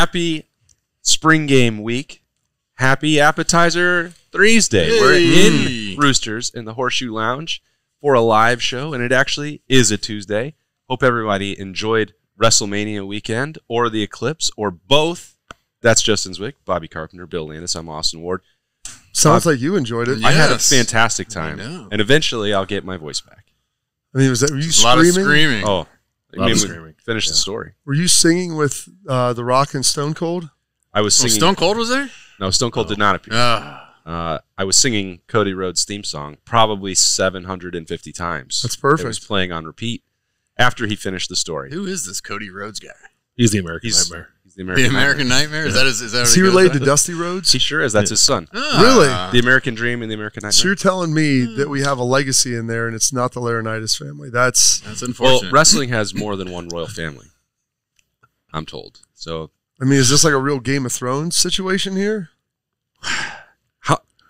happy spring game week. Happy Appetizer Thursday. Hey. We're in Roosters in the Horseshoe Lounge for a live show, and it actually is a Tuesday. Hope everybody enjoyed WrestleMania weekend or the Eclipse or both. That's Justin Zwick, Bobby Carpenter, Bill Landis. I'm Austin Ward. Sounds like you enjoyed it. I had a fantastic time, and eventually I'll get my voice back. I mean, were you screaming? A lot of screaming. Oh, a lot of screaming. Finish the story. Were you singing with The Rock and Stone Cold? I was singing. Stone Cold was there? No, Stone Cold did not appear. I was singing Cody Rhodes' theme song probably 750 times. That's perfect. It was playing on repeat after he finished the story. Who is this Cody Rhodes guy? He's the American Nightmare. He's the American Nightmare? Yeah. Is that Is he related to Dusty Rhodes? He sure is. That's his son. Really? The American Dream and the American Nightmare. So you're telling me that we have a legacy in there and it's not the Laurinaitis family. That's unfortunate. Well, wrestling has more than one royal family, I'm told. So, I mean, is this like a real Game of Thrones situation here?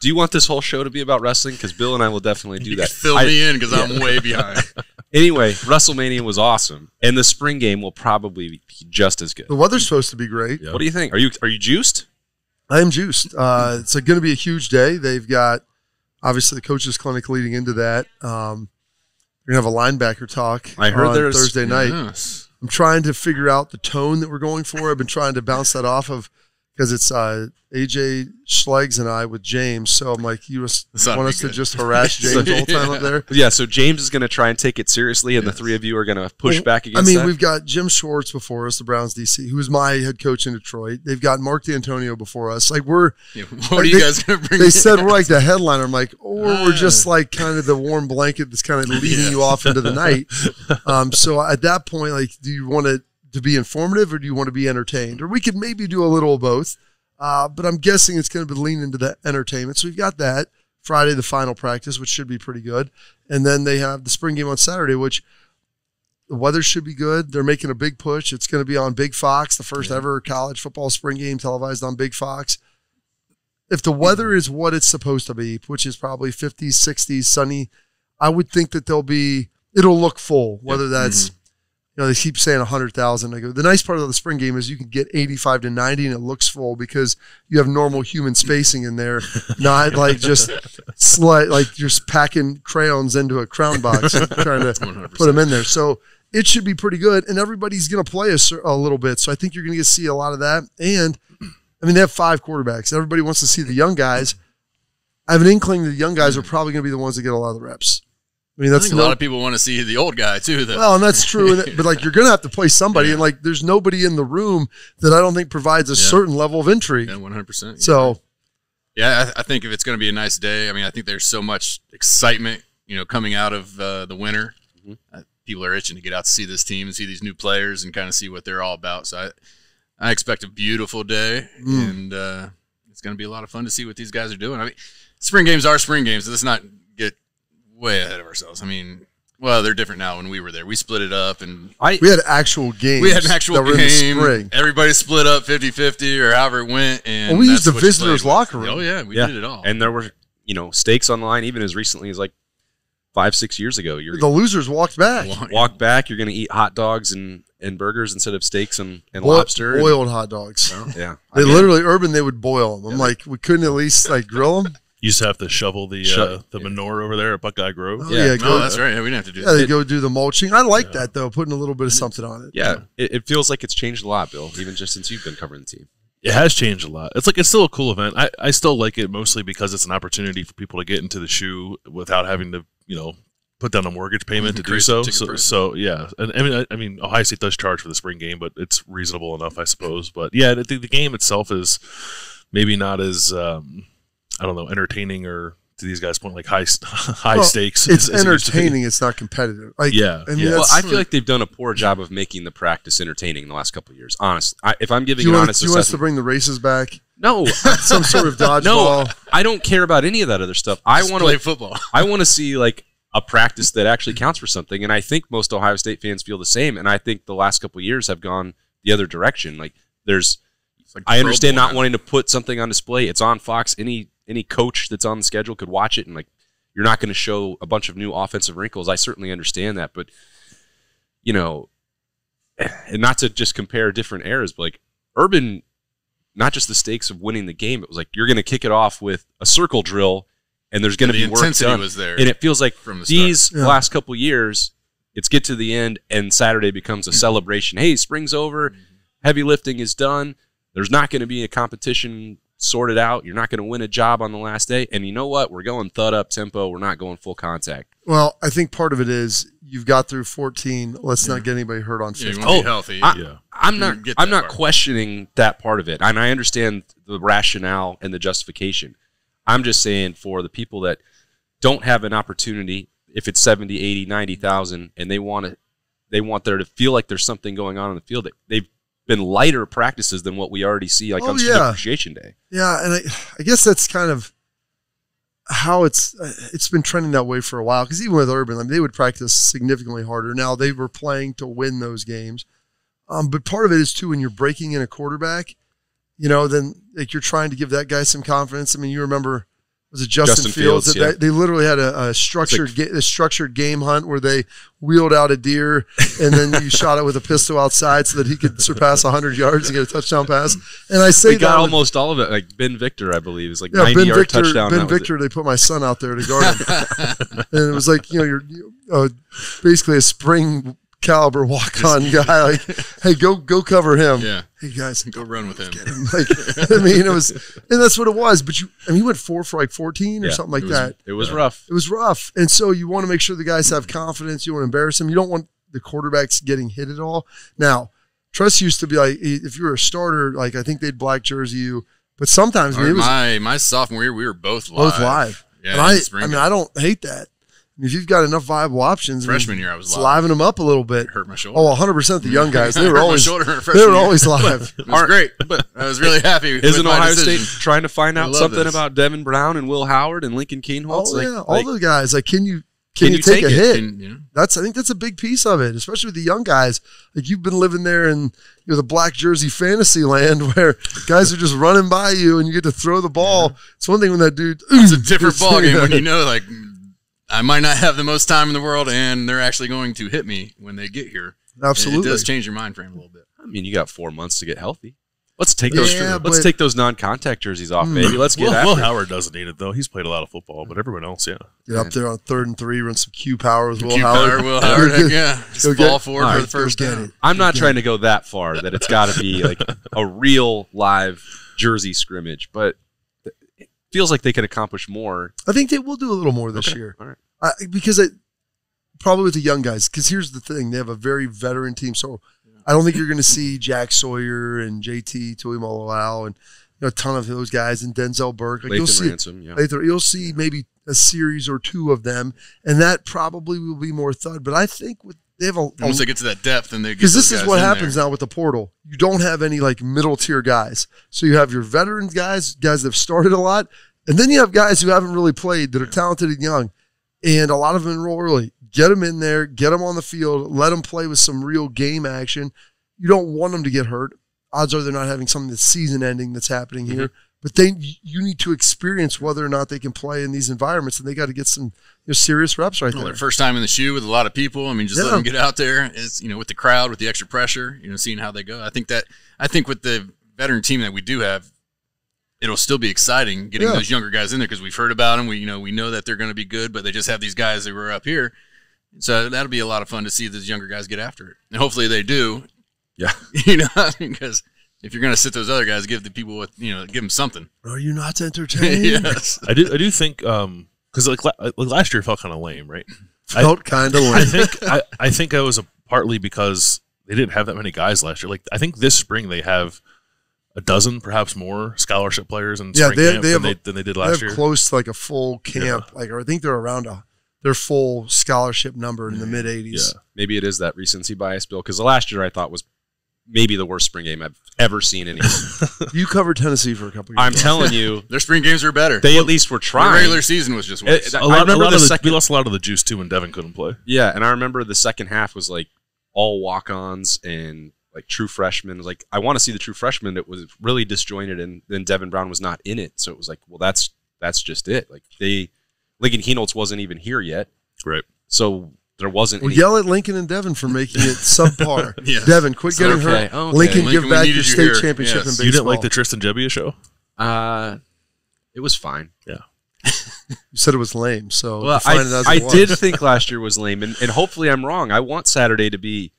Do you want this whole show to be about wrestling? Because Bill and I will definitely do that. Fill me in because I'm way behind. Anyway, WrestleMania was awesome, and the spring game will probably be just as good. The weather's supposed to be great. What do you think? Are you juiced? I am juiced. It's going to be a huge day. They've got, obviously, the coaches clinic leading into that. We're going to have a linebacker talk I heard on there's Thursday night. Yes. I'm trying to figure out the tone that we're going for. I've been trying to bounce that off of, because it's AJ Schleggs and I with James. So I'm like, you want us to just harass James all the time up there? Yeah, so James is going to try and take it seriously, and the three of you are going to push back against that. We've got Jim Schwartz before us, the Browns DC, who was my head coach in Detroit. They've got Mark D'Antonio before us. Like what are you guys going to bring? They said we're like the headliner. I'm like, we're just like kind of the warm blanket that's kind of leading you off into the night. So at that point, like, do you want it to be informative or do you want to be entertained? Or we could maybe do a little of both. But I'm guessing it's going to be lean into the entertainment. So we've got that. Friday, the final practice, which should be pretty good. And then they have the spring game on Saturday, which the weather should be good. They're making a big push. It's going to be on Big Fox, the first ever college football spring game televised on Big Fox. If the weather is what it's supposed to be, which is probably 50s, 60s, sunny, I would think that it'll look full, whether that's they keep saying 100,000. I go, the nice part of the spring game is you can get 85 to 90 and it looks full because you have normal human spacing in there, not like just just packing crayons into a crown box and trying to 100%. Put them in there. So it should be pretty good, and everybody's going to play a little bit. So I think you're going to see a lot of that. And I mean, they have 5 quarterbacks. Everybody wants to see the young guys. I have an inkling that the young guys are probably going to be the ones that get a lot of the reps. I mean, that's a lot of people want to see the old guy too, though. Well, and that's true. But like, you're going to have to play somebody, and like, there's nobody in the room that I don't think provides a certain level of intrigue. Yeah, 100%. So, yeah, I think if it's going to be a nice day, I mean, I think there's so much excitement, coming out of the winter. People are itching to get out to see this team and see these new players and kind of see what they're all about. So I expect a beautiful day, and it's going to be a lot of fun to see what these guys are doing. I mean, spring games are spring games. So let's not get way ahead of ourselves. I mean, well, they're different now. When we were there, we split it up, and we had actual games. We had an actual game. In the spring. Everybody split up 50-50 or however it went. And we used the visitors' locker room. Oh yeah, we did it all. And there were stakes online even as recently as like 5-6 years ago. The losers walked back. Walked back. You're going to eat hot dogs and burgers instead of steaks and lobster. Boiled hot dogs. Yeah, they literally they would boil them. I'm like, we couldn't at least like grill them. You used to have to shovel the manure over there at Buckeye Grove. Oh, yeah, that's right. Yeah, we didn't have to do that. Yeah, they go do the mulching. I like that, though, putting a little bit of something on it. Yeah, it feels like it's changed a lot, Bill, even just since you've been covering the team. It has changed a lot. It's still a cool event. I still like it mostly because it's an opportunity for people to get into the shoe without having to, put down a mortgage payment to do so. So yeah. And I mean, Ohio State does charge for the spring game, but it's reasonable enough, I suppose. But yeah, the game itself is maybe not as, entertaining or, to these guys' point, like high stakes. It's entertaining. It's not competitive. Like, yeah. Well, I feel like they've done a poor job of making the practice entertaining in the last couple of years. Honestly, if I'm giving an honest assessment, do you want us to bring the races back? No, some sort of dodgeball. No, I don't care about any of that other stuff. I want to play football. I want to see like a practice that actually counts for something, and I think most Ohio State fans feel the same. And I think the last couple of years have gone the other direction. Like I understand not wanting to put something on display. It's on Fox. Any coach that's on the schedule could watch it, and like you're not going to show a bunch of new offensive wrinkles. I certainly understand that, but and not to just compare different eras, but like Urban not just the stakes of winning the game. It was like you're going to kick it off with a circle drill, and there's going to be work done. The intensity was there, and it feels like from these last couple years, it's get to the end, and Saturday becomes a celebration. Hey, spring's over, heavy lifting is done. There's not going to be a competition sorted out. You're not going to win a job on the last day. And you know what? We're going thud up tempo. We're not going full contact. Well, I think part of it is you've got through 14. Let's not get anybody hurt on 15. You want to be healthy. I'm not questioning that part of it. And I understand the rationale and the justification. I'm just saying for the people that don't have an opportunity, if it's 70, 80, 90,000, and they want there to feel like there's something going on in the field, they've been lighter practices than what we already see on Student Appreciation Day. Yeah, and I guess that's kind of how it's been trending that way for a while. Because even with Urban, they would practice significantly harder. Now they were playing to win those games, but part of it is too when you're breaking in a quarterback, then like you're trying to give that guy some confidence. I mean, you remember. Was it Justin Fields? They literally had a structured game hunt where they wheeled out a deer and then you shot it with a pistol outside so that he could surpass 100 yards and get a touchdown pass. And I say got almost all of it. Like Ben Victor, I believe, is like 90-yard touchdown. Ben Victor, they put my son out there to guard him, and it was like you're basically a spring caliber walk-on guy. Like, hey, go cover him. Yeah. Hey guys, go run with him. Like, I mean, it was, and that's what it was. But he went 4 for like 14 or something like that. It was rough. It was rough, and so you want to make sure the guys have confidence. You want to embarrass them. You don't want the quarterbacks getting hit at all. Now, Trust used to be like, if you were a starter, like I think they'd black jersey you. But sometimes my sophomore year, we were both live. Yeah, and I don't hate that. If you've got enough viable options, freshman year I was live. Liven them up a little bit. It hurt my shoulder. Oh, 100% the young guys. They were always always live. It was great, but I was really happy. Isn't Ohio State trying to find out something about Devin Brown and Will Howard and Lincoln Keenholz? Oh, all those guys. Like, can you take a hit? I think that's a big piece of it, especially with the young guys. Like you've been living there in the black jersey fantasy land where guys are just running by you and you get to throw the ball. It's one thing when that dude. It's a different ballgame when you know like. I might not have the most time in the world, and they're actually going to hit me when they get here. Absolutely, it does change your mind frame a little bit. I mean, you got 4 months to get healthy. Let's take those non-contact jerseys off, baby. Let's get after it. Will Howard doesn't need it though. He's played a lot of football, but everyone else, get up there on 3rd and 3, run some Q power with Will Howard. Will Howard, just fall forward for the first down. I'm not trying to go that far that it's got to be like a real live jersey scrimmage, but. Feels like they could accomplish more. I think they will do a little more this year. All right. Because probably with the young guys. Because here's the thing. They have a very veteran team. So I don't think you're going to see Jack Sawyer and JT Tuimoloau and a ton of those guys and Denzel Burke. Like you'll see maybe a series or 2 of them. And that probably will be more thud. But I think they have once they get to that depth and they get because this is what happens now with the portal. You don't have any like middle tier guys. So you have your veteran guys that have started a lot, and then you have guys who haven't really played that are talented and young, and a lot of them enroll early. Get them in there, get them on the field, let them play with some real game action. You don't want them to get hurt. Odds are they're not having something that's season ending that's happening here. But you need to experience whether or not they can play in these environments, and they got to get some serious reps there. Their first time in the shoe with a lot of people. I mean, just let them get out there. Is with the crowd, with the extra pressure. Seeing how they go. I think with the veteran team that we do have, it'll still be exciting getting those younger guys in there because we've heard about them. We know that they're going to be good, but they just have these guys that were up here. So that'll be a lot of fun to see those younger guys get after it, and hopefully they do. Yeah, because. If you're going to sit those other guys, give the people give them something. Are you not entertained? Yes, I do think because like last year felt kind of lame, right? Felt kind of lame. I think it was partly because they didn't have that many guys last year. Like I think this spring they have a dozen, perhaps more, scholarship players in spring camp than they did last year. Close to like a full camp. Yeah. I think they're around their full scholarship number in the mid 80s. Yeah, maybe it is that recency bias, Bill. Because the last year I thought was. Maybe the worst spring game I've ever seen anywhere. You covered Tennessee for a couple of years. I'm telling you. Their spring games were better. They at least were trying. The regular season was just worse. We lost a lot of the juice, too, when Devin couldn't play. Yeah, and I remember the second half was like all walk-ons and like true freshmen. It was like, I want to see the true freshman that was really disjointed, and then Devin Brown was not in it. So it was like, well, that's just it. Like Lincoln Keenholz wasn't even here yet. Right. So there wasn't. Well, any. yell at Lincoln and Devin for making it subpar. Yes. Devin, quit getting hurt. Okay. Lincoln, give we back needed your you state here. championship Yes. in baseball. You didn't like the Tristan Gebbia show? It was fine. Yeah. You said it was lame, so Well, define it as I it was. did think last year was lame, and hopefully I'm wrong. I want Saturday to be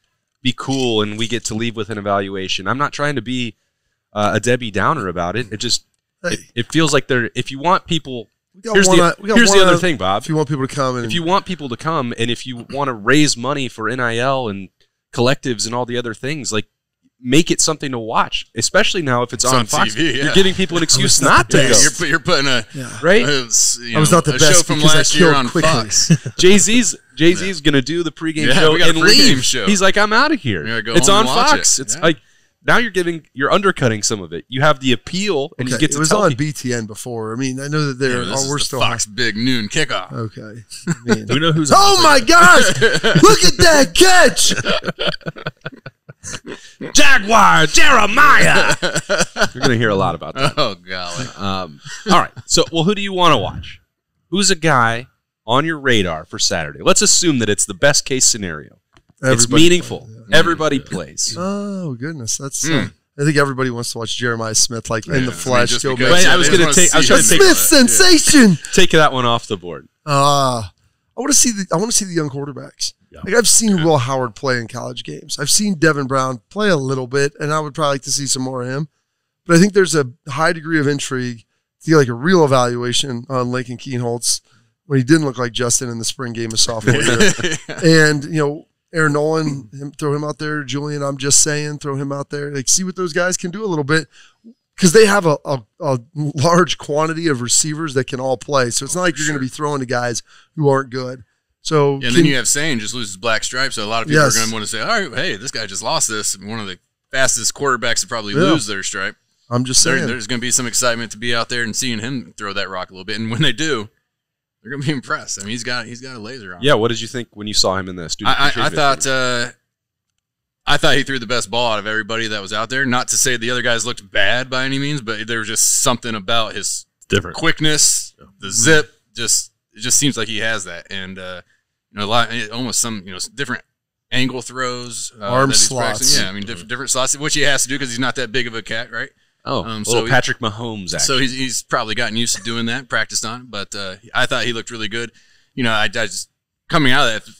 cool, and we get to leave with an evaluation. I'm not trying to be a Debbie Downer about it. It just it feels like if you want people. Here's the other thing, Bob. If you want people to come, if you want people to come, and if you want to raise money for NIL and collectives and all the other things, like make it something to watch, especially now if it's on Fox. TV, yeah. You're giving people an excuse not to go. You're putting Right? I was not the best show from because last I year killed on quickly. Fox. Jay-Z's gonna do the pregame show we got a and pregame leave. show. He's like, I'm out of here. Go It's home on and watch Fox. it. It's Yeah. like now you're undercutting some of it. You have the appeal, and you get to it was tell on people. BTN before. I mean, I know that we're the still Fox Big Noon kickoff. Okay. I mean, Do we know who's? oh my gosh! Look at that catch! Jaguar Jeremiah. You're gonna hear a lot about that. Oh golly! All right. So, who do you want to watch? Who's a guy on your radar for Saturday? Let's assume that it's the best case scenario. It's Everybody meaningful. plays, yeah. Everybody plays. Oh goodness, that's. I think everybody wants to watch Jeremiah Smith in the I mean, flesh. just Go because- back. Wait, I was they gonna just wanna take- I was see trying The to him. take- Smith sensation. Take that one off the board. I want to see the young quarterbacks. Yeah. Like I've seen Will Howard play in college games. I've seen Devin Brown play a little bit, and I would probably like to see some more of him. But I think there's a high degree of intrigue to get like a real evaluation on Lincoln Keenholz when he didn't look like Justin in the spring game of sophomore year. And Aaron Nolan, throw him out there. Julian, I'm just saying, throw him out there. Like see what those guys can do a little bit. Because they have a large quantity of receivers that can all play. So it's not like you're going to be throwing to guys who aren't good. So And then you have Sane just loses black stripes. So a lot of people are going to want to say, all right, hey, this guy just lost this. One of the fastest quarterbacks to probably lose their stripe. I'm just saying. There's going to be some excitement to be out there and seeing him throw that rock a little bit. And when they do, they're going to be impressed. I mean, he's got a laser on. Yeah. What did you think when you saw him in this? I thought he threw the best ball out of everybody that was out there. Not to say the other guys looked bad by any means, but there was just something about his different quickness, the zip. It just seems like he has that, and a lot, almost some different angle throws, arm slots. Yeah, I mean different slots, which he has to do because he's not that big of a cat, right? So Patrick Mahomes. Actually. So he's probably gotten used to doing that, practiced on it. But I thought he looked really good. I just coming out of that.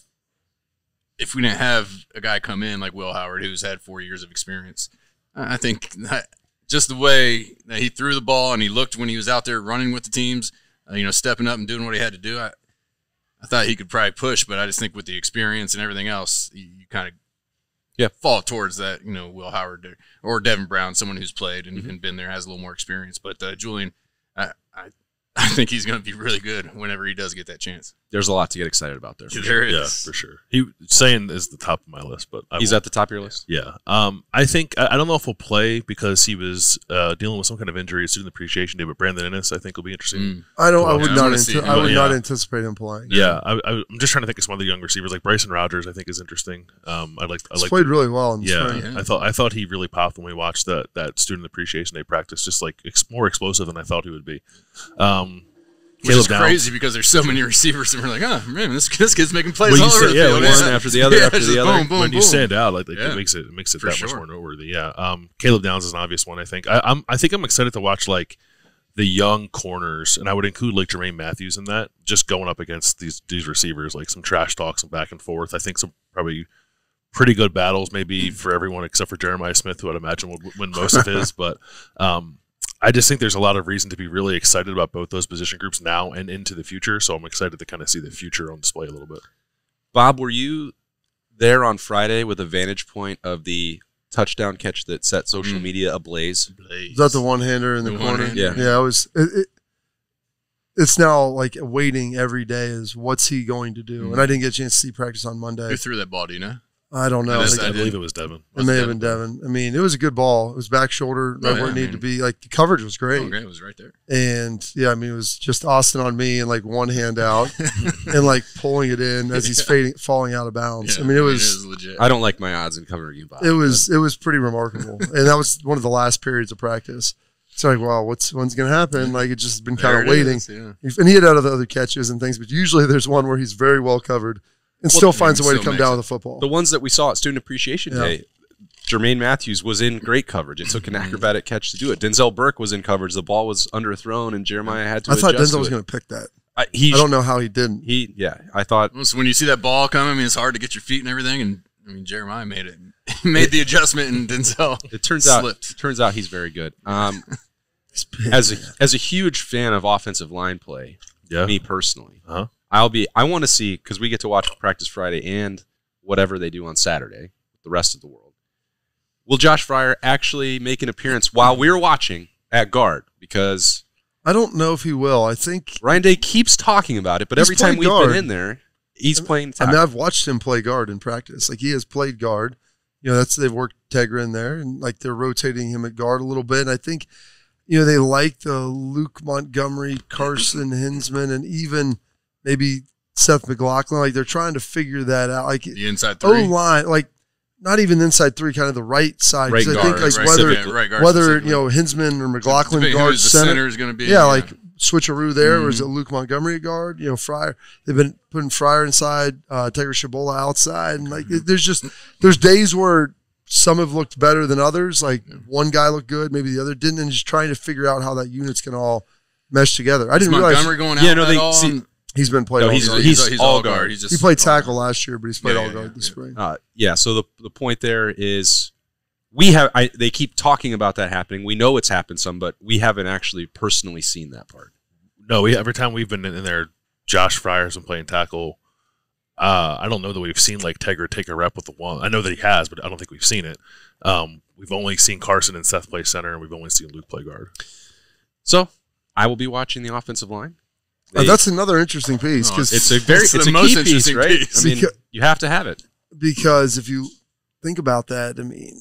If we didn't have a guy come in like Will Howard, who's had 4 years of experience, I think just the way that he threw the ball and he looked when he was out there running with the teams, stepping up and doing what he had to do, I thought he could probably push, but I just think with the experience and everything else, you kind of fall towards that, Will Howard or Devin Brown, someone who's played and been there, has a little more experience. But Julian, I think he's going to be really good whenever he does get that chance. There's a lot to get excited about there. There is. Yeah, for sure. Saying is the top of my list, but He's at the top of your list? Yeah. I think I don't know if he'll play because he was dealing with some kind of injury at Student Appreciation Day, but Brandon Ennis I think will be interesting. I would not anticipate him playing. Yeah, I'm just trying to think of some other young receivers like Bryson Rogers. I think is interesting. He's played really well in the spring. Yeah. I thought he really popped when we watched that Student Appreciation Day practice. Just like more explosive than I thought he would be. Which is crazy because there's so many receivers, and we're like, oh man, this kid's making plays all over the field. One after the other, Boom, boom, when you boom. stand out, it makes it that much more noteworthy. Yeah, Caleb Downs is an obvious one. I think. I'm excited to watch like the young corners, and I would include like Jermaine Matthews in that. Just going up against these receivers, like some trash talk, some back and forth. I think some probably pretty good battles, maybe for everyone except for Jeremiah Smith, who I'd imagine would win most of his, but. I just think there's a lot of reason to be really excited about both those position groups now and into the future. So I'm excited to kind of see the future on display a little bit. Bob, were you there on Friday with a vantage point of the touchdown catch that set social media ablaze? Is that the one-hander in the corner? Yeah. Yeah, it was. It's now like waiting every day is what's he going to do? And I didn't get a chance to see practice on Monday. Who threw that ball, do you know? I don't know. I believe it was Devin. It may have been Devin. I mean, it was a good ball. It was back shoulder right where it needed to be. Like the coverage was great. Okay, it was right there. And yeah, I mean, it was just Austin on me and like one hand out and like pulling it in as he's falling out of bounds. Yeah, I mean, it was legit. I don't like my odds in covering you, Bob. It was pretty remarkable, and that was one of the last periods of practice. It's like, wow, when's going to happen? Like, it's just been kind of waiting. Is, yeah. And he had other catches and things, but usually there's one where he's very well covered, and still finds a way to come down with the football. The ones that we saw at Student Appreciation Day, Jermaine Matthews was in great coverage. It took an acrobatic catch to do it. Denzel Burke was in coverage. The ball was underthrown, and Jeremiah had to adjust. I thought Denzel was going to pick that. I don't know how he didn't. I thought. So when you see that ball coming, I mean, it's hard to get your feet and everything, and I mean, Jeremiah made the adjustment, and Denzel turns out he's very good. As a huge fan of offensive line play, me personally, I want to see, because we get to watch practice Friday and whatever they do on Saturday with the rest of the world. Will Josh Fryer actually make an appearance while we're watching at guard? Because I don't know if he will. I think Ryan Day keeps talking about it, but every time we've been in there, he's playing tackle. I mean, I've watched him play guard in practice. Like, he has played guard. You know, they've worked Tegra in there, and like they're rotating him at guard a little bit. And I think, you know, they like the Luke Montgomery, Carson Hinsman, and even maybe Seth McLaughlin. Like, they're trying to figure that out. Like the inside three, O-line, like. Not even inside three, kind of the right side. Right guard, I think like whether you know, Hinsman or McLaughlin guard center is going to be. Yeah, like switcheroo there, or is it Luke Montgomery at guard? You know, Fryer. They've been putting Fryer inside, Tegra Shabola outside, and like there's days where some have looked better than others. Like one guy looked good, maybe the other didn't, and just trying to figure out how that unit's can all mesh together. I didn't realize Montgomery going out. Yeah, no, he's been playing. He's all guard. He played tackle last year, but he's played all guard this spring. So the point there is they keep talking about that happening. We know it's happened some, but we haven't actually personally seen that part. No, every time we've been in there, Josh Fryer's been playing tackle. I don't know that we've seen like Tegra take a rep with the one. I know that he has, but I don't think we've seen it. We've only seen Carson and Seth play center, and we've only seen Luke play guard. So I will be watching the offensive line. That's another interesting piece, because it's a key piece, right? I mean, you have to have it, because if you think about that, I mean,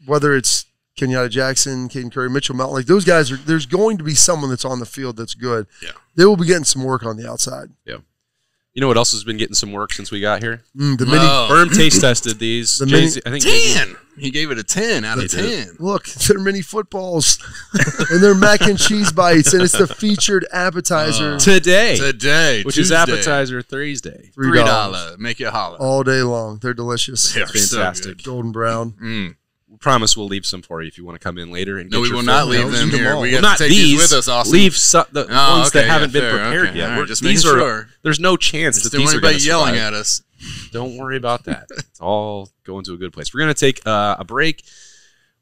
whether it's Kenyatta Jackson, Caden Curry, Mitchell Melton, like those guys there's going to be someone that's on the field that's good. Yeah, they will be getting some work on the outside. Yeah. You know what else has been getting some work since we got here? Berm taste tested these. I think 10. He gave it a 10 out of 10. Look, they're mini footballs, and they're mac and cheese bites, and it's the featured appetizer today, Tuesday. Which is appetizer Thursday. $3. Make it holla all day long. They're delicious. They're fantastic, so golden brown. We promise we'll leave some for you if you want to come in later. And no, we will not leave them here. We got not to take these with us, Austin. Leave the ones that haven't been fair. prepared Okay. yet. Right, just making sure. There's no chance that these are going to yelling survive. at us. Don't worry about that. It's all going to a good place. We're going to take a break.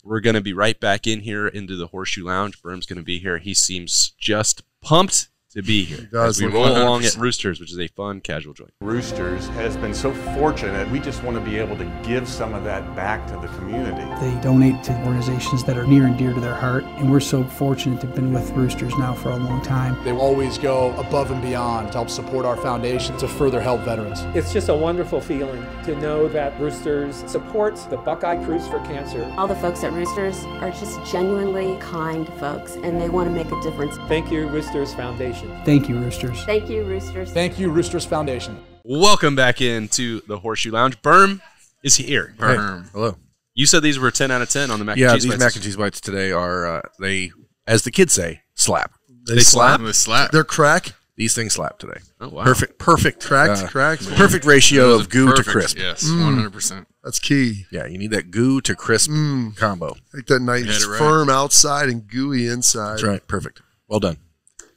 We're going to be right back in here into the Horseshoe Lounge. Berm's going to be here. He seems just pumped to be here as we roll along at Roosters, which is a fun, casual joint. Roosters has been so fortunate. We just want to be able to give some of that back to the community. They donate to organizations that are near and dear to their heart, and we're so fortunate to have been with Roosters now for a long time. They always go above and beyond to help support our foundation to further help veterans. It's just a wonderful feeling to know that Roosters supports the Buckeye Cruise for Cancer. All the folks at Roosters are just genuinely kind folks, and they want to make a difference. Thank you, Roosters Foundation. Thank you, Roosters. Thank you, Roosters. Thank you, Roosters Foundation. Welcome back into the Horseshoe Lounge. Berm is here. Berm. Hey, hello. You said these were 10 out of 10 on the mac and cheese bites. Yeah, these mac and cheese bites today are, they, as the kids say, slap. They slap? They slap. They're crack? These things slap today. Oh, wow. Perfect. Cracked? Perfect ratio of goo to crisp. Yes, 100%. That's key. Yeah, you need that goo to crisp combo. Like that nice firm outside and gooey inside. That's right. Perfect. Well done.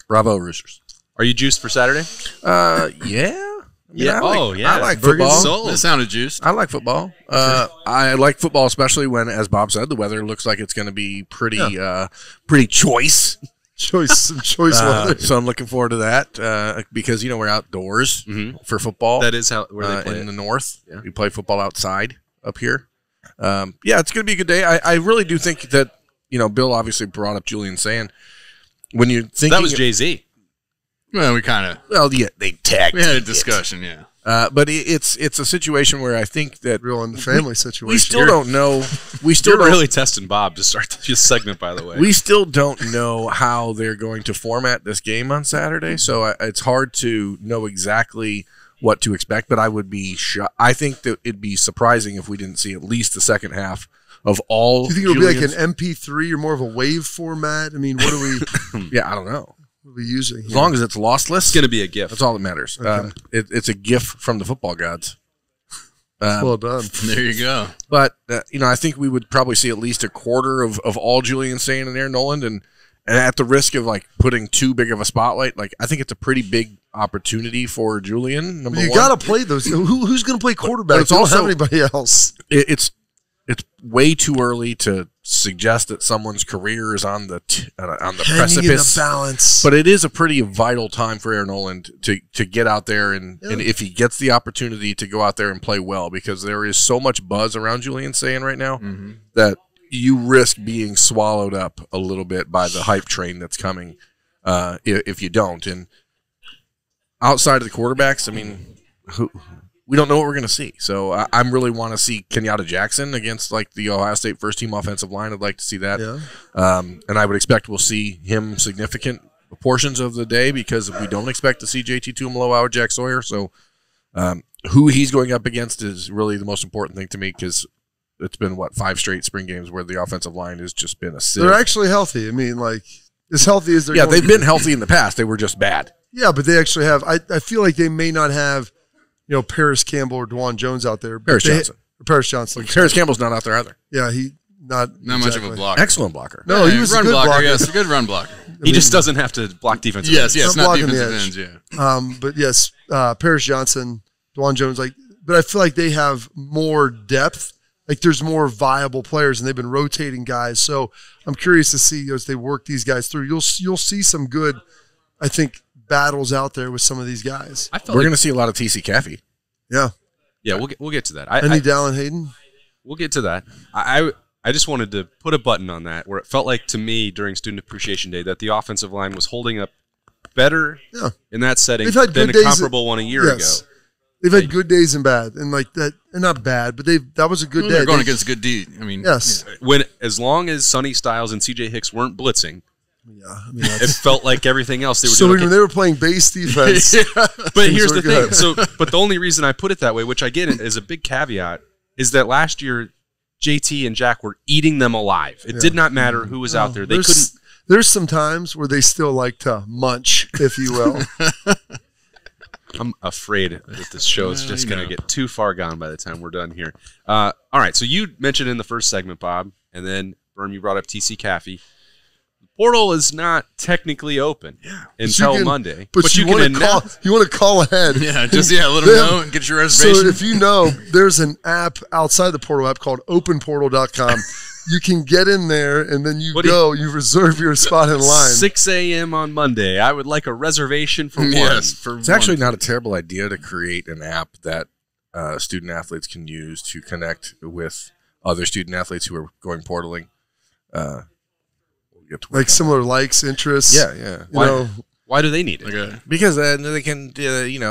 Bravo, Roosters. Are you juiced for Saturday? Yeah. I like football. football. That sounded juiced. I like football. I like football, especially when, as Bob said, the weather looks like it's going to be pretty choice. Some choice weather. So I'm looking forward to that because we're outdoors for football. That is where they play in the north. Yeah. We play football outside up here. It's going to be a good day. I really do think that Bill obviously brought up Julian Sand. When you're thinking that was Jay-Z. Well, we kind of. Well, yeah, they tagged. We had a discussion, but it's a situation where I think that real in the family situation. We still don't know. We still You're really testing Bob to start this segment. By the way, we still don't know how they're going to format this game on Saturday, so it's hard to know exactly what to expect. But I would be I think that it'd be surprising if we didn't see at least the second half of all. Do you think it'll be like an MP3 or more of a wave format? I mean, what do we? Yeah, I don't know. What are we using here? As long as it's lossless, It's going to be a gift. that's all that matters. Okay. It's a gift from the football gods. Well done. There you go. But I think we would probably see at least a quarter of all Julian Sain and Aaron Noland, and at the risk of like putting too big of a spotlight, like I think it's a pretty big opportunity for Julian. Number You one, got to play those. Who's going to play quarterback? But it's You don't also- have anybody else. it's way too early to suggest that someone's career is on the Hanging in the precipice. balance. But it is a pretty vital time for Aaron Noland to get out there and if he gets the opportunity to go out there and play well, because there is so much buzz around Julian Sain right now that you risk being swallowed up a little bit by the hype train that's coming if you don't. And outside of the quarterbacks, I mean, we don't know what we're going to see. So I really want to see Kenyatta Jackson against like the Ohio State first team offensive line. I'd like to see that. Yeah. And I would expect we'll see him significant portions of the day, because we don't expect to see JT Tuimoloau or Jack Sawyer. So who he's going up against is really the most important thing to me, because it's been, 5 straight spring games where the offensive line has just been a sieve. They're actually healthy. I mean, like, as healthy as they're Yeah, going they've been healthy in the past. They were just bad. Yeah, but they actually have. I feel like they may not have, Paris Campbell or DeJuan Jones out there. Paris Johnson. Paris Johnson. Paris Campbell's not out there either. Yeah, he not much of a blocker. Excellent blocker. No, he was run a good blocker. Yes, a good run blocker. He just doesn't have to block defensive Yes, ends. yes, Not not blocking the defensive edge. ends. Yeah. But yes, Paris Johnson, DeJuan Jones, but I feel like they have more depth. Like there's more viable players, and they've been rotating guys. So I'm curious to see as they work these guys through. You'll see some good, I think, battles out there with some of these guys. We're going to see a lot of TC Caffey. Yeah. Yeah, we'll get to that. Any Dallan Hayden? We'll get to that. I just wanted to put a button on that where it felt like to me during Student Appreciation Day that the offensive line was holding up better in that setting than a comparable one a year ago. They've had good days and bad, and like that, and not bad, but that was a good day. They're going against good D. I mean, yes. As long as Sonny Styles and CJ Hicks weren't blitzing, it felt like everything else they were so doing. when they were playing base defense, But here's the thing. But the only reason I put it that way, which I get is a big caveat, is that last year JT and Jack were eating them alive. It did not matter who was out there. They couldn't. There's some times where they still like to munch, if you will. I'm afraid that this show is just going to get too far gone by the time we're done here. All right, so you mentioned in the first segment, Bob, and then, Berm, you brought up TC Caffey. The portal is not technically open until Monday. But you want to call ahead. Yeah, just let them know and get your reservation. So if you know, there's an app outside the portal app called openportal.com. You can get in there, and then you reserve your spot in line. 6 a.m. on Monday. I would like a reservation for one. Yes, it's actually not a terrible idea to create an app that student athletes can use to connect with other student athletes who are going portaling. Like similar likes, interests. Yeah. Why do they need it? Because they can,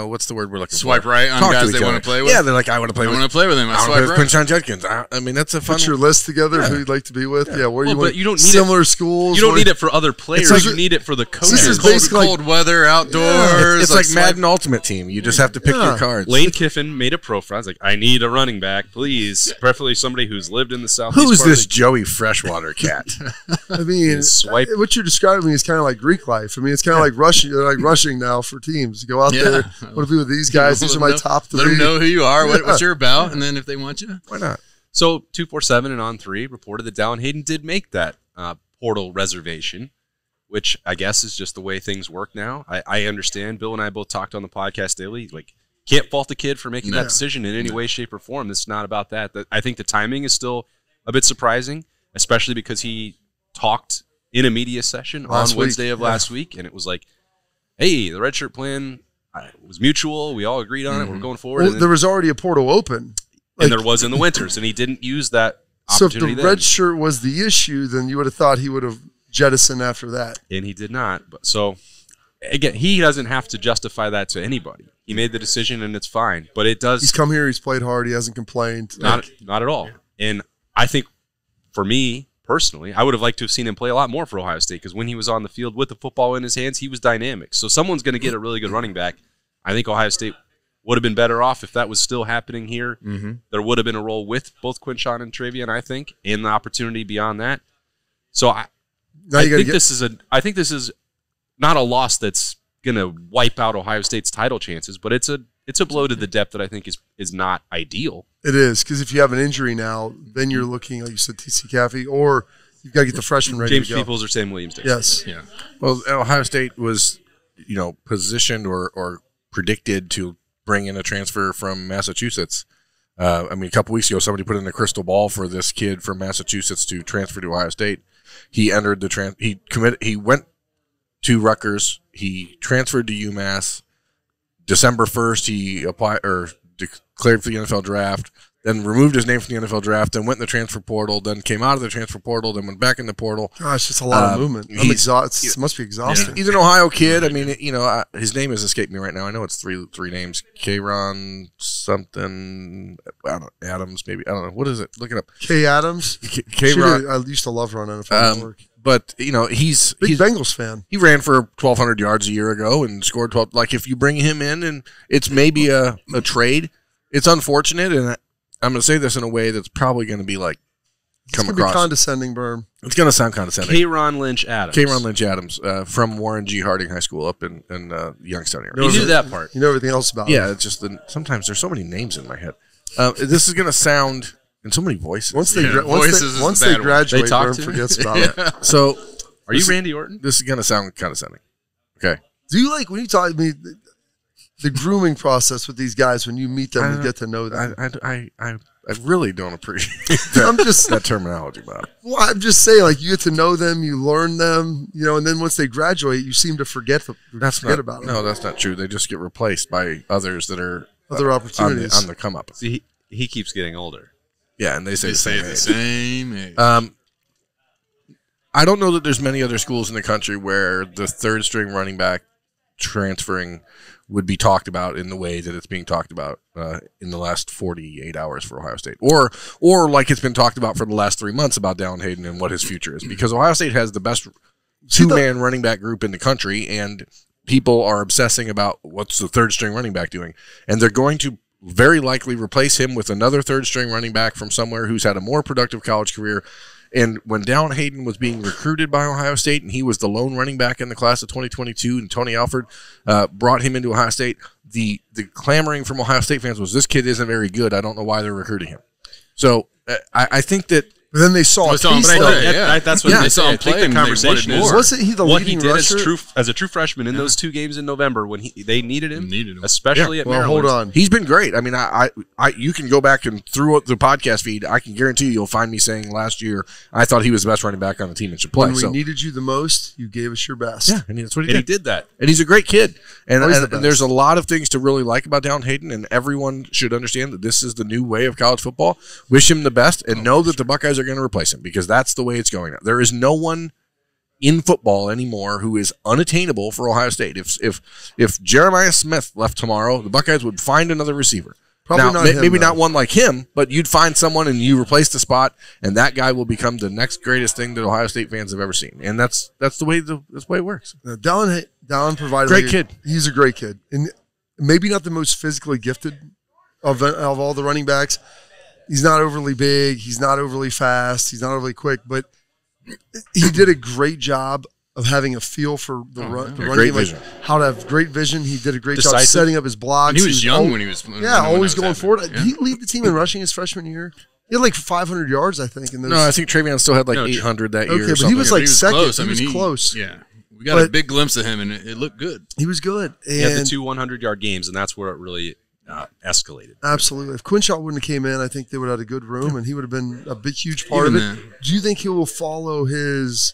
what's the word we're looking for? Swipe right on guys they want to play with? Yeah, they're like, I want to play with him. I swipe right. Quinshon Judkins. I mean, that's a fun Put your list together of who you'd like to be with. Yeah, where you want but you don't need similar schools. You don't need it for other players. You need it for the coaches. This is basically cold weather, outdoors. It's like Madden Ultimate Team. You just have to pick your cards. Lane Kiffin made a profile. He's like, I need a running back, please. Preferably somebody who's lived in the Southeast. Who's this Joey Freshwater cat? I mean, what you're describing is kind of like Greek life. I mean, it's kind of like rushing. They're like rushing now for teams. Go out there. Want to be with these guys? These are my top 3. Let them know who you are, what you're about, and then if they want you, why not? So 247 and On 3 reported that Dallan Hayden did make that portal reservation, which I guess is just the way things work now. I understand. Bill and I both talked on the podcast daily. Like, can't fault the kid for making that decision in any way, shape, or form. This is not about that. I think the timing is still a bit surprising, especially because he talked in a media session on Wednesday of last week, and it was like, hey, the redshirt plan was mutual. We all agreed on it. We're going forward. Well, there was already a portal open. And there was in the winters, and he didn't use that opportunity. So if the red shirt was the issue, then you would have thought he would have jettisoned after that. And he did not. But so, again, he doesn't have to justify that to anybody. He made the decision, and it's fine. But it does. He's come here. He's played hard. He hasn't complained. Not at all. And I think, for me, personally, I would have liked to have seen him play a lot more for Ohio State, because when he was on the field with the football in his hands, he was dynamic. So someone's going to get a really good running back. I think Ohio State would have been better off if that was still happening here. Mm-hmm. There would have been a role with both Quinshon and Travion, I think, and the opportunity beyond that. So I think this is not a loss that's going to wipe out Ohio State's title chances, but it's a blow to the depth that I think is not ideal. It is, because if you have an injury now, then you're looking, like you said, TC Caffey, or you've got to get the freshman ready James to go. Peoples or Sam Williams. Yes. Yeah. Well, Ohio State was, positioned or predicted to bring in a transfer from Massachusetts. A couple weeks ago, somebody put in a crystal ball for this kid from Massachusetts to transfer to Ohio State. He entered he went to Rutgers. He transferred to UMass. December 1st, he applied or declared for the NFL draft, then removed his name from the NFL draft, then went in the transfer portal, then came out of the transfer portal, then went back in the portal. Gosh, it's a lot of movement. I'm exhausted. It must be exhausting. He's an Ohio kid. I mean, his name has escaped me right now. I know it's three names. K'Ron something. I don't know, Adams, maybe. I don't know. What is it? Look it up. K. Adams? K'Ron. I used to love her on NFL Network. But, he's Bengals fan. He ran for 1,200 yards a year ago and scored 12. Like, if you bring him in and it's maybe a trade, it's unfortunate. And I'm going to say this in a way that's probably going to be like, come across. It's going to be condescending, Berm. It's going to sound condescending. K'Ron Lynch Adams. K'Ron Lynch Adams from Warren G. Harding High School up in Youngstown area. You knew that part. You know everything else about Yeah, him. it's just sometimes there's so many names in my head. This is going to sound in so many voices. Once they graduate, Berm forgets about it. So, are you Randy Orton? This is going to sound condescending. Okay. Do you like when you talk to me the grooming process with these guys when you meet them and get to know them? I really don't appreciate that terminology about it. Well, I'm just saying, like, you get to know them, you learn them, and then once they graduate, you seem to forget about them. No, that's not true. They just get replaced by others that are other opportunities on the come up. See, he keeps getting older. Yeah, and they say the same age. I don't know that there's many other schools in the country where the third string running back transferring would be talked about in the way that it's being talked about in the last 48 hours for Ohio State, or like it's been talked about for the last 3 months about Dallan Hayden and what his future is, because Ohio State has the best two-man running back group in the country, and people are obsessing about what's the third string running back doing, and they're going to very likely replace him with another third string running back from somewhere who's had a more productive college career. And when Dallan Hayden was being recruited by Ohio State, and he was the lone running back in the class of 2022, and Tony Alford brought him into Ohio State, the clamoring from Ohio State fans was, this kid isn't very good. I don't know why they're recruiting him. So I think that. But then they saw that's when they saw him play. The conversation is, wasn't he the what leading he did rusher? as a true freshman in those 2 games in November when they needed him, especially at Maryland. Hold on, he's been great. I mean, I you can go back and through the podcast feed, I can guarantee you'll find me saying last year I thought he was the best running back on the team and should play. When we needed you the most, you gave us your best. Yeah, and that's what he did. He did that, and he's a great kid. And there's a lot of things to really like about Dallan Hayden, and everyone should understand that this is the new way of college football. Wish him the best, and know that the Buckeyes are going to replace him, because that's the way it's going. There is no one in football anymore who is unattainable for Ohio State. If Jeremiah Smith left tomorrow, the Buckeyes would find another receiver. Maybe not one like him, but you'd find someone and you replace the spot, and that guy will become the next greatest thing that Ohio State fans have ever seen. And that's the way it works. Dallan provided great kid. He's a great kid, and maybe not the most physically gifted of all the running backs. He's not overly big. He's not overly fast. He's not overly quick, but he did a great job of having a feel for the run game, vision. How to have great vision. He did a great job setting up his blocks. And he was young when he was always going forward. Did he lead the team in rushing his freshman year? He had like 500 yards, I think. No, I think Travion still had 800 that year. Okay, but he was second. Close. He was close. Yeah. We got a big glimpse of him, and it looked good. He was good. And he had the 2 100-yard games, and that's where it really escalated. Absolutely. If Quinshaw wouldn't have came in, I think they would have had a good room, and he would have been a big, huge part of it. Do you think he will follow his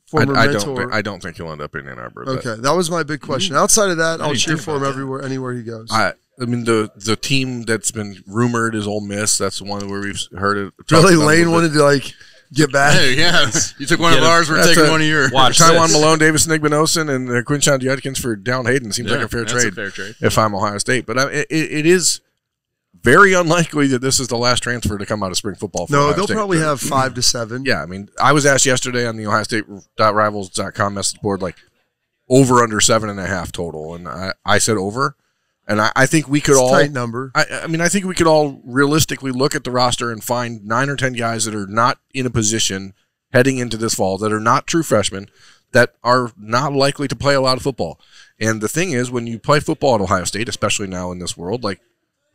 former mentor? I don't think he'll end up in Ann Arbor. Okay, that was my big question. Outside of that, I'll cheer for him anywhere he goes. I mean, the team that's been rumored is Ole Miss. That's the one where we've heard it. Really, Lane wanted to get back. Hey, yeah, you took one of ours. We're taking one of yours. Taiwan Malone, Davis Nigbenosin, and Quinshon Judkins for Dallan Hayden seems like a fair trade. If I'm Ohio State, but it is very unlikely that this is the last transfer to come out of spring football. For Ohio they'll State. Probably have 5 to 7. Yeah, I mean, I was asked yesterday on the OhioState.Rivals.com message board, over under 7.5 total, and I said over. And I think we could all tight number. I mean, I think we could all realistically look at the roster and find 9 or 10 guys that are not in a position heading into this fall, that are not true freshmen, that are not likely to play a lot of football. And the thing is, when you play football at Ohio State, especially now in this world, like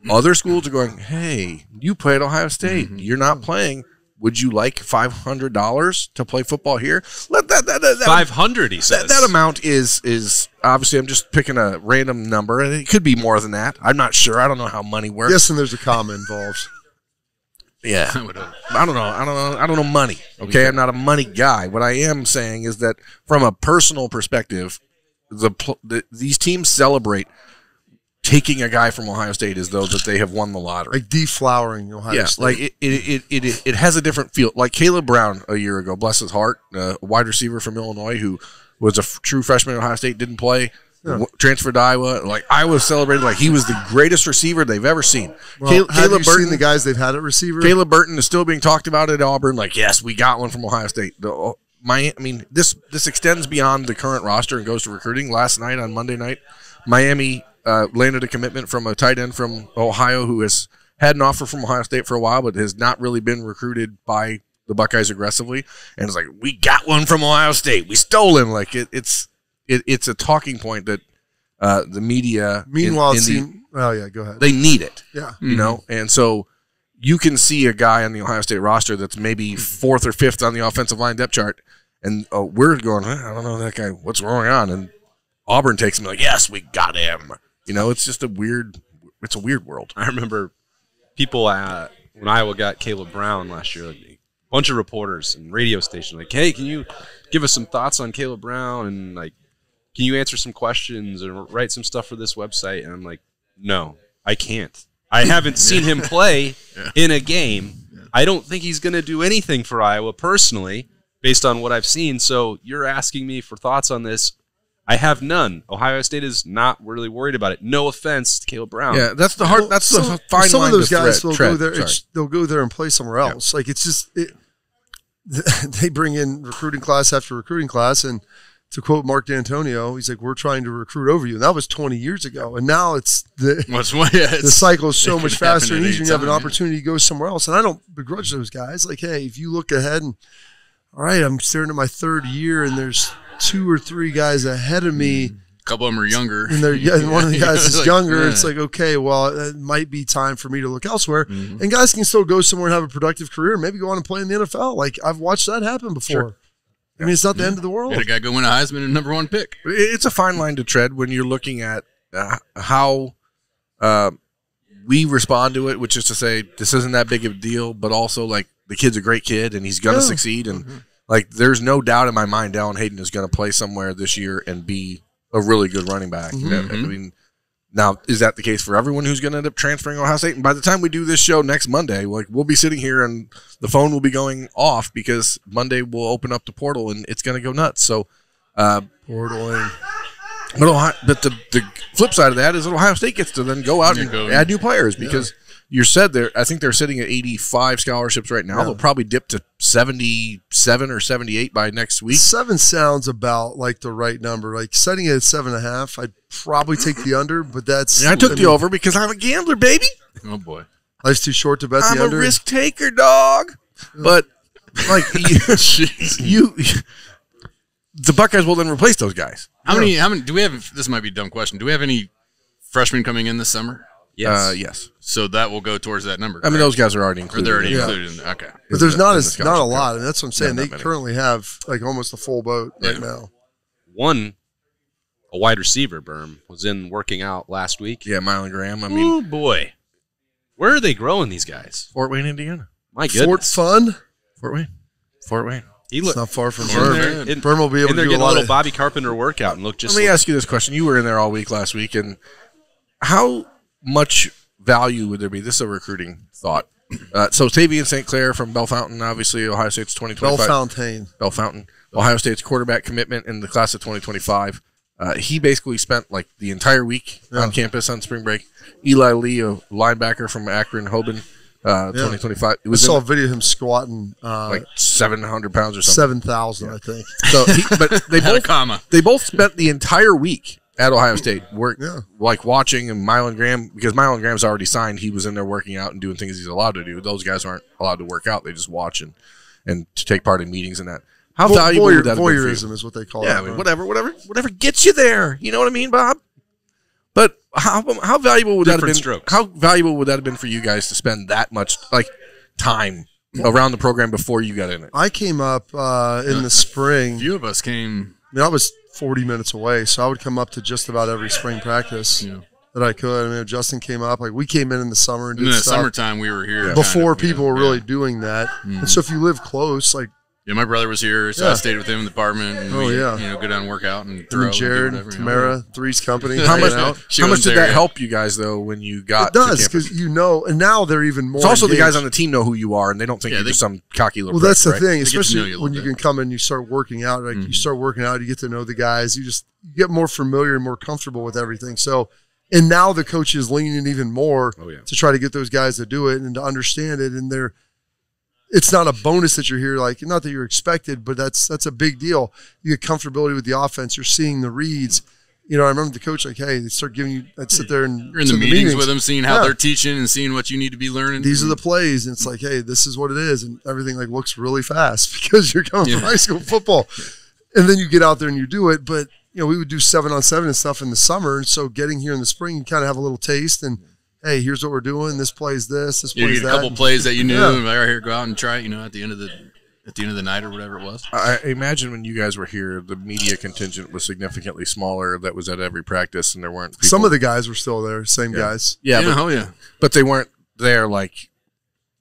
other schools are going, hey, you play at Ohio State. You're not playing. Would you like $500 to play football here? Let that 500, he says. That amount is obviously, I'm just picking a random number, and it could be more than that. I'm not sure. I don't know how money works. Yes, and there's a comma involved. Yeah, I don't know money. Okay, I'm not a money guy. What I am saying is that from a personal perspective, these teams celebrate taking a guy from Ohio State as though that they have won the lottery, like deflowering Ohio State. Like it has a different feel. Like Caleb Brown a year ago, bless his heart, a wide receiver from Illinois who was a true freshman at Ohio State, didn't play. Transferred to Iowa. Like Iowa celebrated like he was the greatest receiver they've ever seen. Well, have you seen the guys they've had at receiver? Caleb Burton is still being talked about at Auburn. Like, yes, we got one from Ohio State. This extends beyond the current roster and goes to recruiting. Last night on Monday night, Miami landed a commitment from a tight end from Ohio who has had an offer from Ohio State for a while, but has not really been recruited by the Buckeyes aggressively. And it's like, we got one from Ohio State. We stole him. Like it's a talking point that the media. Meanwhile, go ahead. They need it. Yeah, you know, and so you can see a guy on the Ohio State roster that's maybe fourth or fifth on the offensive line depth chart, and we're going, I don't know that guy. What's going on? And Auburn takes him like, yes, we got him. You know, it's just a weird world. I remember people when Iowa got Caleb Brown last year. Like, a bunch of reporters and radio stations like, hey, can you give us some thoughts on Caleb Brown and like. Can you answer some questions and write some stuff for this website? And I'm like, no, I can't. I haven't seen him play in a game. I don't think he's going to do anything for Iowa personally based on what I've seen. So you're asking me for thoughts on this. I have none. Ohio State is not really worried about it. No offense to Caleb Brown. Yeah, that's the hard. That's the fine some line. Some of those guys will go there. They'll go there and play somewhere else. Yeah. Like it's just they bring in recruiting class after recruiting class and. To quote Mark D'Antonio, he's like, we're trying to recruit over you. And that was 20 years ago. And now the cycle is so much faster and easier. You have an opportunity to go somewhere else. And I don't begrudge those guys. Like, hey, if you look ahead and, all right, I'm staring at my third year and there's 2 or 3 guys ahead of me. A couple of them are younger. And one of the guys is younger. It's like, okay, well, it might be time for me to look elsewhere. Mm-hmm. And guys can still go somewhere and have a productive career and maybe go on and play in the NFL. Like, I've watched that happen before. Sure. I mean, it's not the end of the world. Got a guy go win a Heisman and #1 pick. It's a fine line to tread when you're looking at how we respond to it, which is to say this isn't that big of a deal, but also like the kid's a great kid and he's going to succeed. And like there's no doubt in my mind Dallan Hayden is going to play somewhere this year and be a really good running back. Mm-hmm. I mean, now, is that the case for everyone who's going to end up transferring Ohio State? And by the time we do this show next Monday, like we'll be sitting here and the phone will be going off because Monday we'll open up the portal and it's going to go nuts. So, portaling. But the flip side of that is that Ohio State gets to then go out and add new players because you said I think they're sitting at 85 scholarships right now. Yeah. They'll probably dip to 77 or 78 by next week. 7 sounds about like the right number. Like setting it at 7.5, I'd probably take the under, but that's. And I took the over because I'm a gambler, baby. Oh boy, life's too short to bet the under. I'm a risk taker, dog. But like the Buckeyes will then replace those guys. How many do we have? This might be a dumb question. Do we have any freshmen coming in this summer? Yes. Yes. So that will go towards that number. Correct? I mean, those guys are already included. Or they're already included in okay. But there's not a lot, and that's what I'm saying. They currently have like almost a full boat right now. A wide receiver, Berm, was in working out last week. Yeah, Mylan Graham. I mean, oh boy, where are they growing these guys? Fort Wayne, Indiana. My goodness. Fort Wayne. It's not far from Berm. Berm will be able to do a little Bobby Carpenter workout and look just. Let me ask you this question: you were in there all week last week, and how much value would there be? This is a recruiting thought. So Tavian St. Clair from Bellefontaine, obviously Ohio State's 2025. Bellefontaine. Ohio State's quarterback commitment in the class of 2025. He basically spent like the entire week on campus on spring break. Eli Lee, a linebacker from Akron, Hoban, 2025. I saw a video of him squatting like 700 pounds or something. 7,000, I think. So, they both spent the entire week at Ohio State, like watching and Mylan Graham, because Mylan Graham's already signed. He was in there working out and doing things he's allowed to do. Those guys aren't allowed to work out; they just watch and to take part in meetings and that. How valuable would that have been for you? Voyeurism is what they call it. Yeah, I mean, whatever gets you there. You know what I mean, Bob? But how valuable would that have been? Strokes. How valuable would that have been for you guys to spend that much time around the program before you got in it? I came up in the spring. A few of us came. I mean, I was 40 minutes away, so I would come up to just about every spring practice that I could. I mean, if Justin came up, we came in the summer and did stuff. In the summertime, we were here before people were really doing that. And so if you live close, yeah, my brother was here, so I stayed with him in the apartment. And we, go down and work out and throw. And Jared, and Tamara, Three's company. How much did that help you guys though when you got? It does, because and now they're even more. It's also engaged. the guys on the team know who you are, and they don't think you're just some cocky little. Well, that's the right? thing, especially when you can come and you start working out. You start working out, you get to know the guys. You get more familiar and more comfortable with everything. So, and now the coach is leaning even more to try to get those guys to do it and to understand it, and it's not a bonus that you're here, not that you're expected, but that's a big deal. You get comfortability with the offense. You're seeing the reads. I remember the coach hey, they start giving you. I'd sit there and you're in the meetings with them, seeing how they're teaching and seeing what you need to be learning. These are the plays, and it's hey, this is what it is, and everything looks really fast because you're coming from high school football, and then you get out there and you do it. But we would do 7-on-7 and stuff in the summer, and so getting here in the spring, you kind of have a little taste and. Hey, here's what we're doing. This plays this. This plays that. A couple plays that you knew. And right here, go out and try it. At the end of the night or whatever it was. I imagine when you guys were here, the media contingent was significantly smaller. That was at every practice, and there weren't people. Some of the guys were still there. Same guys. Yeah, but they weren't there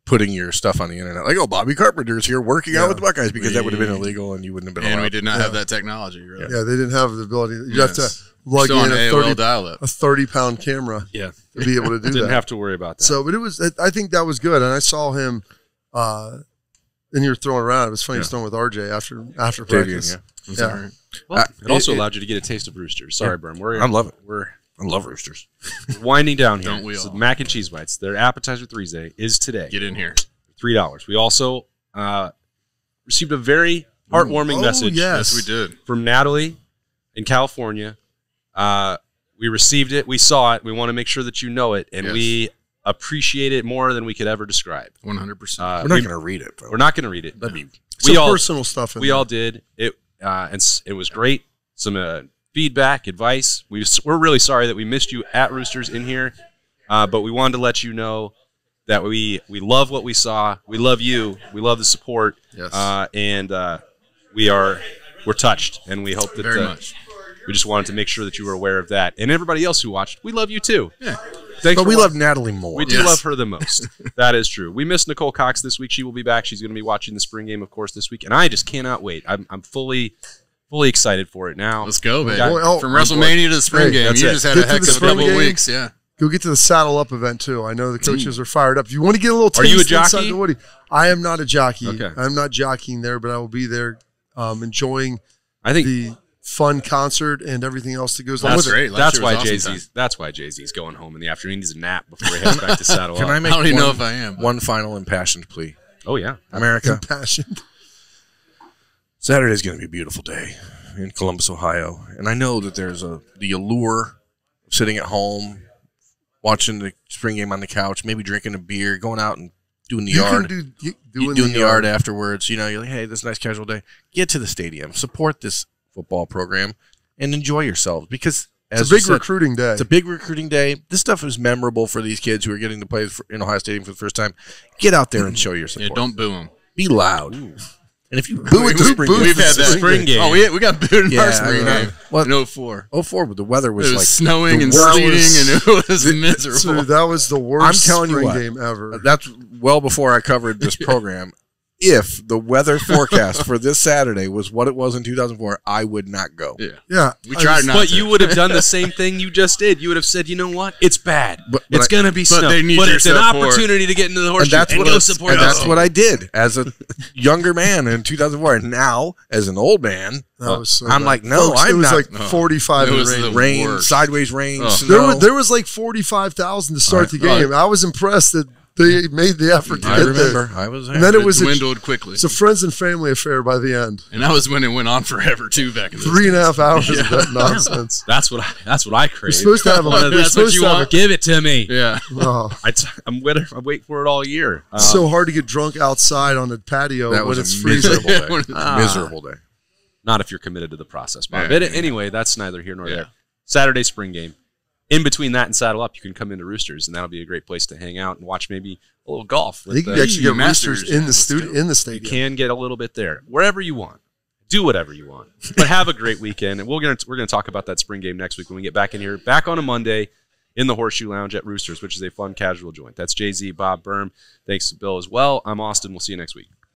putting your stuff on the internet. Bobby Carpenter's here working out with the Buckeyes because that would have been illegal, and you wouldn't have been allowed. And we did not have that technology. Really. Yeah, they didn't have the ability. You have to lug in a 30-pound camera to be able to do that. Didn't have to worry about that. So, but I think that was good. And I saw him, and you were throwing around. It was funny. He was throwing with RJ after practice. Well, it also allowed you to get a taste of Roosters. Sorry, Brum. I love it. I love Roosters. Winding down here. Don't we all? So mac and cheese bites. Their appetizer Thursday is today. Get in here. $3. We also received a very heartwarming message. Yes, we did. From Natalie in California. We received it. We saw it. We want to make sure that you know it, and we appreciate it more than we could ever describe. 100%. We're not going to read it, though. We're not going to read it. Some personal stuff. We all did it, and it was great. Some feedback, advice. We're really sorry that we missed you at Roosters in here, but we wanted to let you know that we love what we saw. We love you. We love the support. Yes. And we're touched, and we hope that very much. We just wanted to make sure that you were aware of that. And everybody else who watched, we love you too. Yeah. But we love Natalie more. We do love her the most. That is true. We missed Nicole Cox this week. She will be back. She's going to be watching the spring game, of course, this week. And I just cannot wait. I'm fully excited for it now. Let's go, man. From WrestleMania to the spring game. You just had a heck of a couple of weeks. Yeah. Go get to the Saddle Up event, too. I know the coaches are fired up. If you want to get a little taste Are you a jockey? inside the Woody, I am not a jockey. Okay. I'm not jockeying there, but I will be there enjoying the fun concert and everything else that goes along with great. it. That's why Jay-Z's going home in the afternoon. He needs a nap before he heads back to Saddle Up. Can I make I don't even know if I am. one final impassioned plea? Oh, yeah. America. Impassioned. Saturday's going to be a beautiful day in Columbus, Ohio. And I know that there's the allure of sitting at home, watching the spring game on the couch, maybe drinking a beer, going out and doing the yard. Doing the yard afterwards. You're like, hey, this is a nice casual day. Get to the stadium. Support this football program and enjoy yourselves because it's a big recruiting day. It's a big recruiting day. This stuff is memorable for these kids who are getting to play in Ohio Stadium for the first time. Get out there and show your support. Yeah, don't boo them. Be loud. Ooh. And if you boo at the spring game, we've had that spring game. Oh, we got booed in our spring game. What? In 04. 04, but the weather was like snowing and sleeting, and it was miserable. So that was the worst spring game ever. That's well before I covered this program. If the weather forecast for this Saturday was what it was in 2004, I would not go. Yeah. We tried not to. But you would have done the same thing you just did. You would have said, you know what? It's bad. It's going to be snow. But it's an opportunity to get into the horseshoe and go support us. That's what I did as a younger man in 2004. And now, as an old man, I'm like, no, I'm not. It was like 45 and rain, sideways rain, snow. There was like 45,000 to start the game. I was impressed that They made the effort to I get remember. there. I was there. And then it was dwindled quickly. It's a friends and family affair by the end. And that was when it went on forever too. Back in 3.5 hours of that nonsense. That's what I crave. We're supposed to have That's what you want. Give it to me. Yeah. Oh. I'm waiting for it all year. It's so hard to get drunk outside on the patio That when was it's a freezing. miserable day. Miserable day. Not if you're committed to the process, Bob. Yeah. But anyway, that's neither here nor there. Saturday spring game. In between that and Saddle Up, you can come into Roosters, and that'll be a great place to hang out and watch maybe a little golf. I think you actually get Roosters in the stadium. You can get a little bit there, wherever you want. Do whatever you want, but have a great weekend. And we're gonna talk about that spring game next week when we get back in here, back on a Monday in the Horseshoe Lounge at Roosters, which is a fun casual joint. That's Jay-Z, Bob, Berm. Thanks to Bill as well. I'm Austin. We'll see you next week.